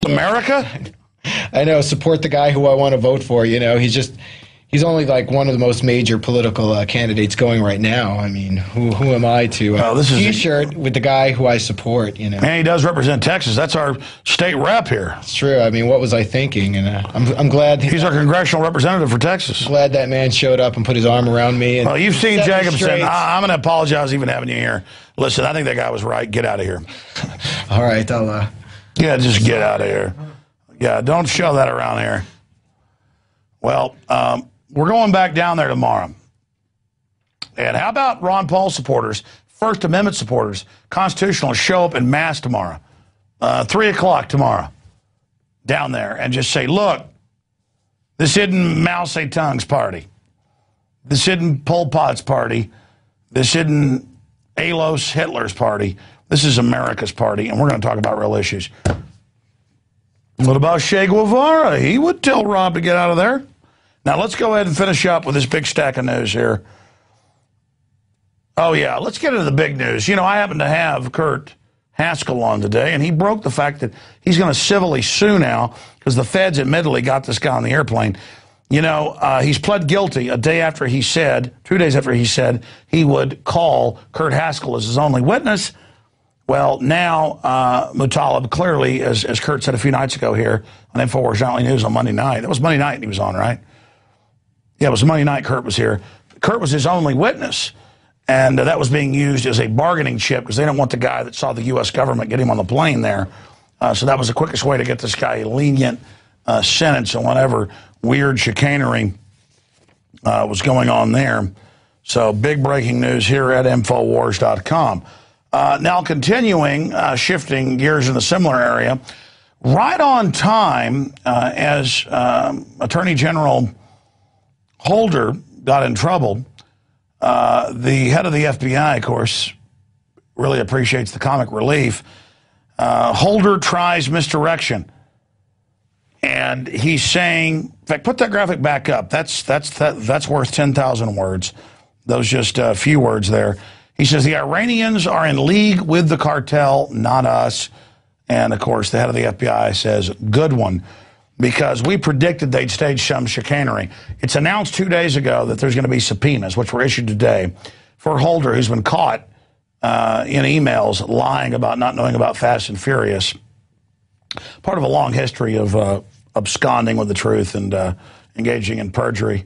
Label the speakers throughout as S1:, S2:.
S1: America?
S2: I know, support the guy who I want to vote for. You know, he's only like one of the most major political candidates going right now. I mean, who am I to T-shirt with the guy who I support, you know?
S1: And he does represent Texas. That's our state rep here.
S2: It's true. I mean, what was I thinking? And I'm glad.
S1: He's our congressional representative for Texas.
S2: Glad that man showed up and put his arm around me. And
S1: well, you've seen Jacobson. I'm going to apologize even having you here. Listen, I think that guy was right. Get out of here.
S2: All right. I'll...
S1: Yeah, just get out of here. Yeah, don't show that around here. Well, we're going back down there tomorrow. And how about Ron Paul supporters, First Amendment supporters, constitutionalists show up en masse tomorrow, 3 o'clock tomorrow, down there, and just say, look, this isn't Mao Zedong's party. This isn't Pol Pot's party. This isn't Alois Hitler's party. This is America's party, and we're going to talk about real issues. What about Che Guevara? He would tell Rob to get out of there. Now, let's go ahead and finish up with this big stack of news here. Oh, yeah, let's get into the big news. You know, I happen to have Kurt Haskell on today, and he broke the fact that he's going to civilly sue now because the feds admittedly got this guy on the airplane. You know, he's pled guilty a day after he said, 2 days after he said he would call Kurt Haskell as his only witness. Well, now Mutalib clearly, as Kurt said a few nights ago here on InfoWars Nightly News on Monday night. That was Monday night he was on, right? Yeah, it was Monday night Kurt was here. Kurt was his only witness, and that was being used as a bargaining chip because they didn't want the guy that saw the U.S. government get him on the plane there. So that was the quickest way to get this guy a lenient sentence and whatever weird chicanery was going on there. So big breaking news here at Infowars.com. Now continuing, shifting gears in a similar area, right on time as Attorney General Holder got in trouble, the head of the FBI, of course, really appreciates the comic relief. Holder tries misdirection. And he's saying, in fact, put that graphic back up. That's worth 10,000 words. Those just a few words there. He says the Iranians are in league with the cartel, not us. And, of course, the head of the FBI says, good one, because we predicted they'd stage some chicanery. It's announced 2 days ago that there's going to be subpoenas, which were issued today, for Holder, who's been caught in emails lying about not knowing about Fast and Furious. Part of a long history of absconding with the truth and engaging in perjury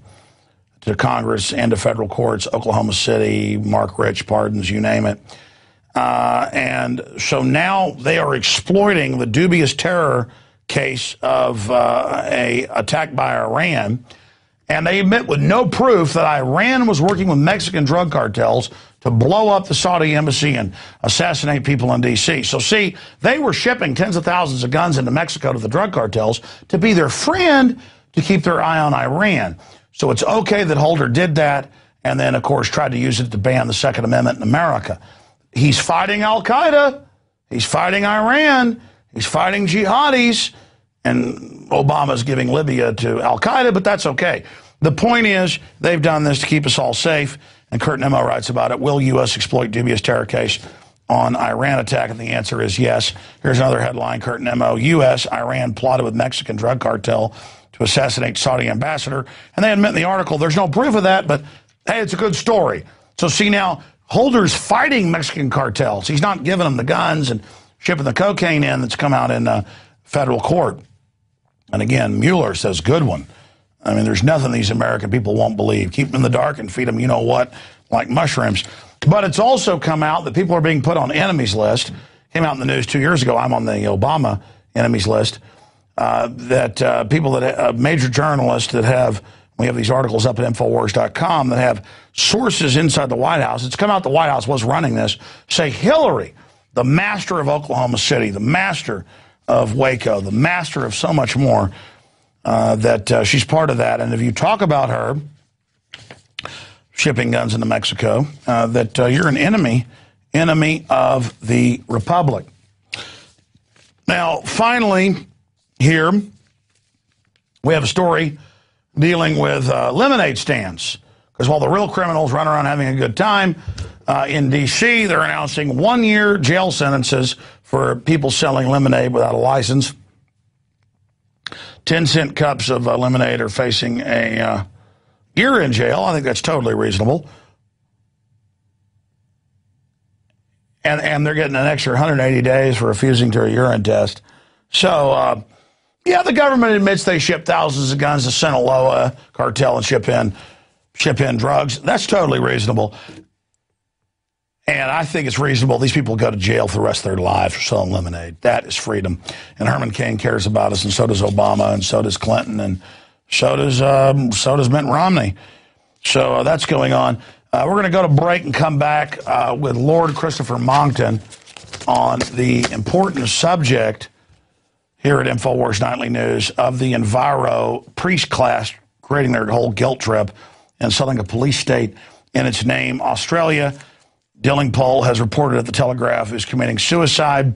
S1: to Congress and to federal courts, Oklahoma City, Mark Rich pardons, you name it. And so now they are exploiting the dubious terror case of a attack by Iran, and they admit with no proof that Iran was working with Mexican drug cartels to blow up the Saudi embassy and assassinate people in D.C. So see, they were shipping tens of thousands of guns into Mexico to the drug cartels to be their friend to keep their eye on Iran. So it's okay that Holder did that and then, of course, tried to use it to ban the Second Amendment in America. He's fighting al-Qaeda. He's fighting Iran. He's fighting jihadis. And Obama's giving Libya to al-Qaeda, but that's okay. The point is they've done this to keep us all safe. And Kurt Nemo writes about it. Will U.S. exploit dubious terror case on Iran attack? And the answer is yes. Here's another headline, Kurt Nemo. U.S., Iran plotted with Mexican drug cartel to assassinate Saudi ambassador. And they admit in the article there's no proof of that, but hey, it's a good story. So see now, Holder's fighting Mexican cartels. He's not giving them the guns and shipping the cocaine in that's come out in federal court. And again, Mueller says, good one. I mean, there's nothing these American people won't believe. Keep them in the dark and feed them, you know what, like mushrooms. But it's also come out that people are being put on enemies list. Came out in the news 2 years ago. I'm on the Obama enemies list. That people that major journalists that have, we have these articles up at Infowars.com that have sources inside the White House. It's come out the White House was running this. Say Hillary, the master of Oklahoma City, the master of Waco, the master of so much more, that she's part of that. And if you talk about her shipping guns into Mexico, that you're an enemy of the Republic. Now, finally, here we have a story dealing with lemonade stands. Because while the real criminals run around having a good time, in D.C., they're announcing 1-year jail sentences for people selling lemonade without a license. 10-cent cups of lemonade are facing a year in jail. I think that's totally reasonable. And they're getting an extra 180 days for refusing to a urine test. So, yeah, the government admits they ship thousands of guns to Sinaloa cartel and ship in drugs. That's totally reasonable. And I think it's reasonable these people go to jail for the rest of their lives for selling lemonade. That is freedom. And Herman Cain cares about us, and so does Obama, and so does Clinton, and so does Mitt Romney. So that's going on. We're going to go to break and come back with Lord Christopher Monckton on the important subject here at InfoWars Nightly News of the Enviro priest class creating their whole guilt trip and selling a police state in its name. Australia, Dillingpole has reported at the Telegraph, is committing suicide,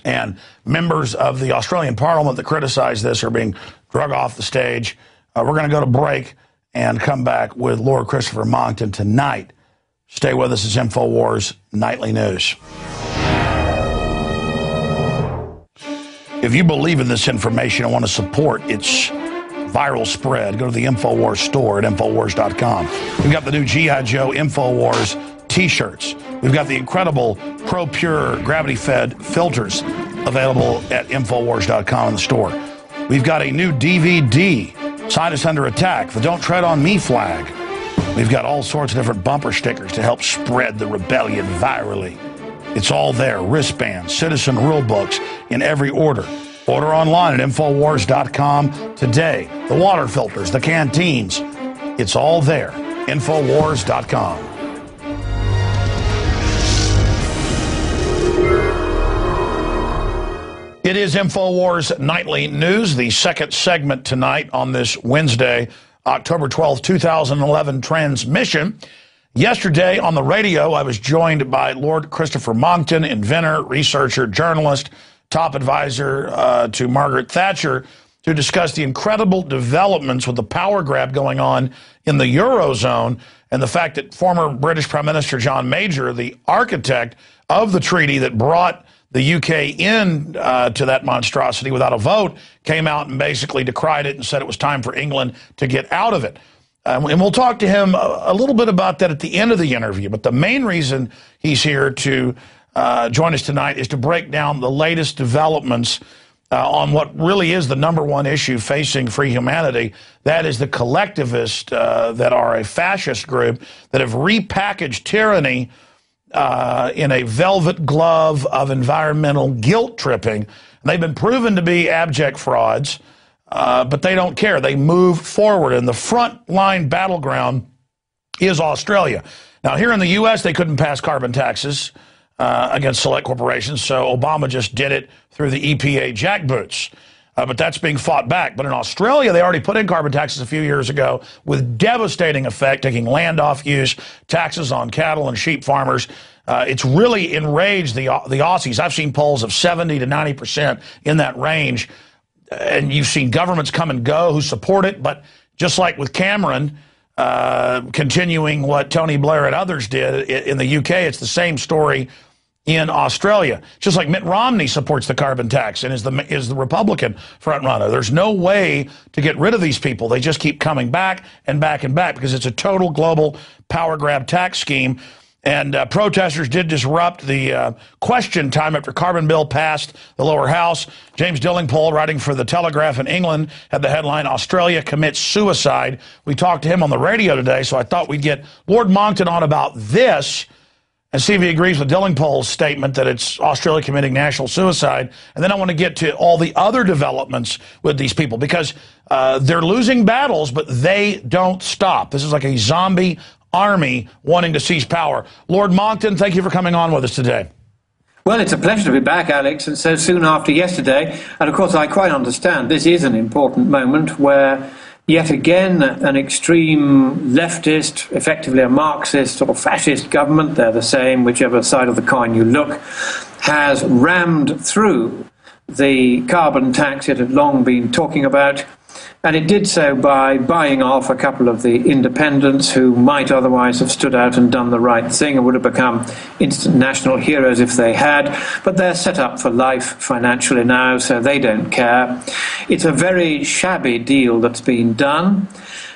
S1: and members of the Australian Parliament that criticize this are being drug off the stage. We're going to go to break and come back with Lord Christopher Monckton tonight. Stay with us. It's InfoWars Nightly News. If you believe in this information and want to support its viral spread, go to the InfoWars store at InfoWars.com. We've got the new G.I. Joe InfoWars T-shirts. We've got the incredible Pro Pure gravity-fed filters available at InfoWars.com in the store. We've got a new DVD, Scientists Under Attack, the Don't Tread on Me flag. We've got all sorts of different bumper stickers to help spread the rebellion virally. It's all there. Wristbands, citizen rule books in every order. Order online at InfoWars.com today. The water filters, the canteens. It's all there. InfoWars.com. It is InfoWars Nightly News, the second segment tonight on this Wednesday, October 12th, 2011 transmission. Yesterday on the radio, I was joined by Lord Christopher Monckton, inventor, researcher, journalist, top advisor to Margaret Thatcher, to discuss the incredible developments with the power grab going on in the Eurozone and the fact that former British Prime Minister John Major, the architect of the treaty that brought the UK in to that monstrosity without a vote, came out and basically decried it and said it was time for England to get out of it. And we'll talk to him a little bit about that at the end of the interview. But the main reason he's here to join us tonight is to break down the latest developments on what really is the number one issue facing free humanity. That is the collectivists that are a fascist group that have repackaged tyranny in a velvet glove of environmental guilt tripping. They've been proven to be abject frauds, but they don't care. They move forward, and the front line battleground is Australia. Now, here in the U.S., they couldn't pass carbon taxes against select corporations, so Obama just did it through the EPA jackboots. But that's being fought back. But in Australia, they already put in carbon taxes a few years ago with devastating effect, taking land off use, taxes on cattle and sheep farmers. It's really enraged the Aussies. I've seen polls of 70 to 90% in that range. And you've seen governments come and go who support it. But just like with Cameron, continuing what Tony Blair and others did in the UK, it's the same story in Australia. Just like Mitt Romney supports the carbon tax and is the Republican frontrunner. There's no way to get rid of these people. They just keep coming back and back and back because it's a total global power grab tax scheme. And protesters did disrupt the question time after carbon bill passed the lower house. James Dillingpole, writing for the Telegraph in England, had the headline, Australia Commits Suicide. We talked to him on the radio today, so I thought we'd get Lord Monckton on about this and see if he agrees with Dillingpole's statement that it's Australia committing national suicide. And then I want to get to all the other developments with these people because they're losing battles, but they don't stop. This is like a zombie army wanting to seize power. Lord Monckton, thank you for coming on with us today.
S3: Well, it's a pleasure to be back, Alex, and so soon after yesterday. And of course, I quite understand this is an important moment where yet again, an extreme leftist, effectively a Marxist or fascist government, they're the same, whichever side of the coin you look, has rammed through the carbon tax it had long been talking about. And it did so by buying off a couple of the independents who might otherwise have stood out and done the right thing and would have become instant national heroes if they had. But they're set up for life financially now, so they don't care. It's a very shabby deal that's been done.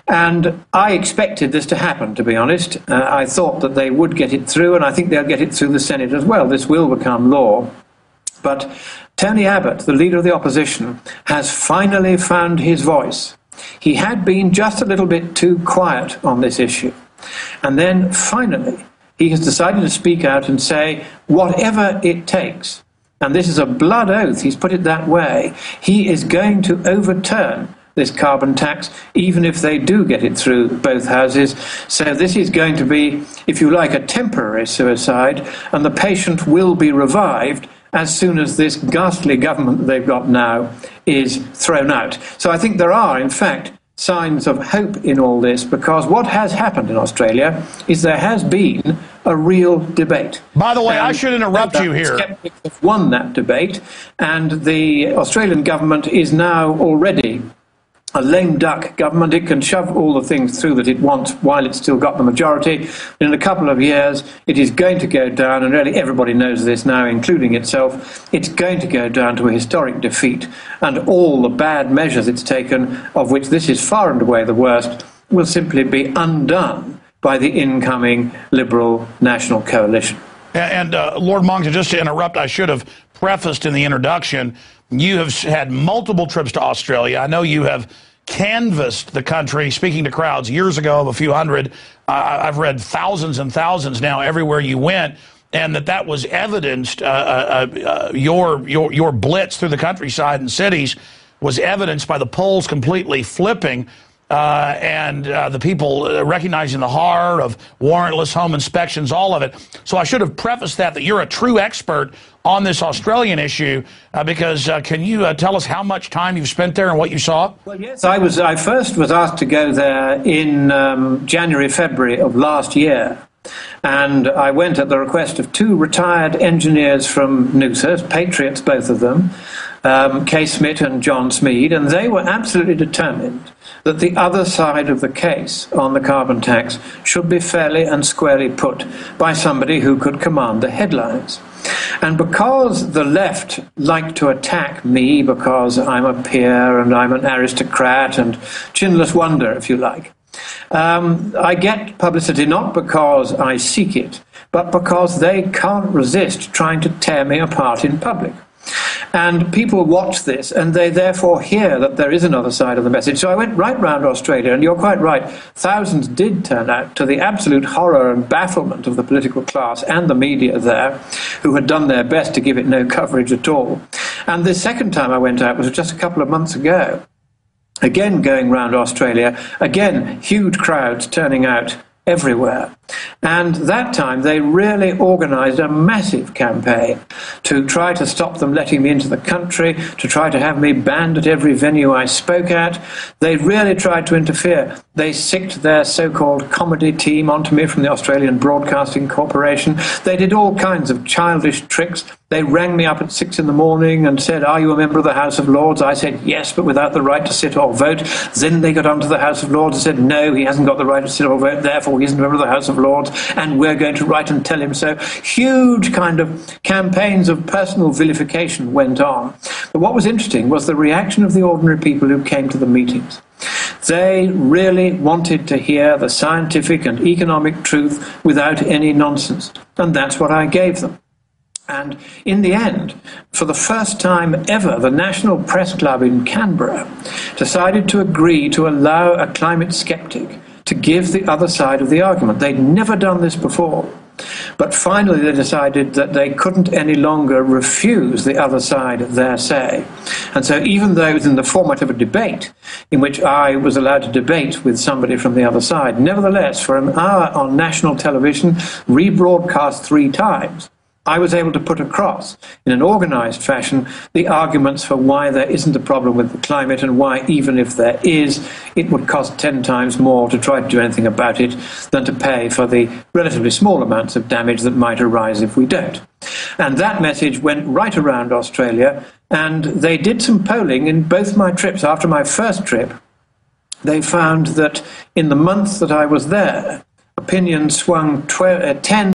S3: And I expected this to happen, to be honest. I thought that they would get it through, and I think they'll get it through the Senate as well. This will become law. But Tony Abbott, the leader of the opposition, has finally found his voice. He had been just a little bit too quiet on this issue. And then finally, he has decided to speak out and say, whatever it takes, and this is a blood oath, he's put it that way, he is going to overturn this carbon tax, even if they do get it through both houses. So this is going to be, if you like, a temporary suicide, and the patient will be revived as soon as this ghastly government that they've got now is thrown out. So I think there are, in fact, signs of hope in all this, because what has happened in Australia is there has been a real debate.
S1: By the way, I should interrupt you here.
S3: Skeptics have won that debate, and the Australian government is now already a lame duck government. It can shove all the things through that it wants while it's still got the majority. In a couple of years, it is going to go down, and really everybody knows this now, including itself. It's going to go down to a historic defeat, and all the bad measures it's taken, of which this is far and away the worst, will simply be undone by the incoming Liberal National Coalition.
S1: And Lord Monckton, just to interrupt, I should have prefaced in the introduction, you have had multiple trips to Australia. I know you have canvassed the country, speaking to crowds years ago of a few hundred. I've read thousands and thousands now everywhere you went, and that was evidenced. Your blitz through the countryside and cities was evidenced by the polls completely flipping. And the people recognizing the horror of warrantless home inspections, all of it. So I should have prefaced that you're a true expert on this Australian issue, because can you tell us how much time you've spent there and what you saw?
S3: Well, yes, I first was asked to go there in January, February of last year. And I went at the request of two retired engineers from Noosa, patriots, both of them, Kay Smith and John Smead, and they were absolutely determined that the other side of the case on the carbon tax should be fairly and squarely put by somebody who could command the headlines. And because the left like to attack me because I'm a peer and I'm an aristocrat and chinless wonder, if you like, I get publicity not because I seek it, but because they can't resist trying to tear me apart in public. And people watch this, and they therefore hear that there is another side of the message. So I went right round Australia, and you're quite right, thousands did turn out, to the absolute horror and bafflement of the political class and the media there, who had done their best to give it no coverage at all. And the second time I went out was just a couple of months ago. Again, going round Australia, again, huge crowds turning out everywhere. And that time they really organised a massive campaign to try to stop them letting me into the country, to try to have me banned at every venue I spoke at. They really tried to interfere. They sicked their so-called comedy team onto me from the Australian Broadcasting Corporation. They did all kinds of childish tricks. They rang me up at 6 in the morning and said, "Are you a member of the House of Lords?" I said, "Yes, but without the right to sit or vote." Then they got onto the House of Lords and said, "No, he hasn't got the right to sit or vote, therefore he isn't a member of the House of Lords, and we're going to write and tell him so." Huge kind of campaigns of personal vilification went on. But what was interesting was the reaction of the ordinary people who came to the meetings. They really wanted to hear the scientific and economic truth without any nonsense, and that's what I gave them. And in the end, for the first time ever, the National Press Club in Canberra decided to agree to allow a climate skeptic to give the other side of the argument. They'd never done this before. But finally they decided that they couldn't any longer refuse the other side their say. And so even though it was in the format of a debate, in which I was allowed to debate with somebody from the other side, nevertheless, for an hour on national television, rebroadcast 3 times, I was able to put across, in an organised fashion, the arguments for why there isn't a problem with the climate and why, even if there is, it would cost 10 times more to try to do anything about it than to pay for the relatively small amounts of damage that might arise if we don't. And that message went right around Australia, and they did some polling in both my trips. After my first trip, they found that in the month that I was there, opinion swung 10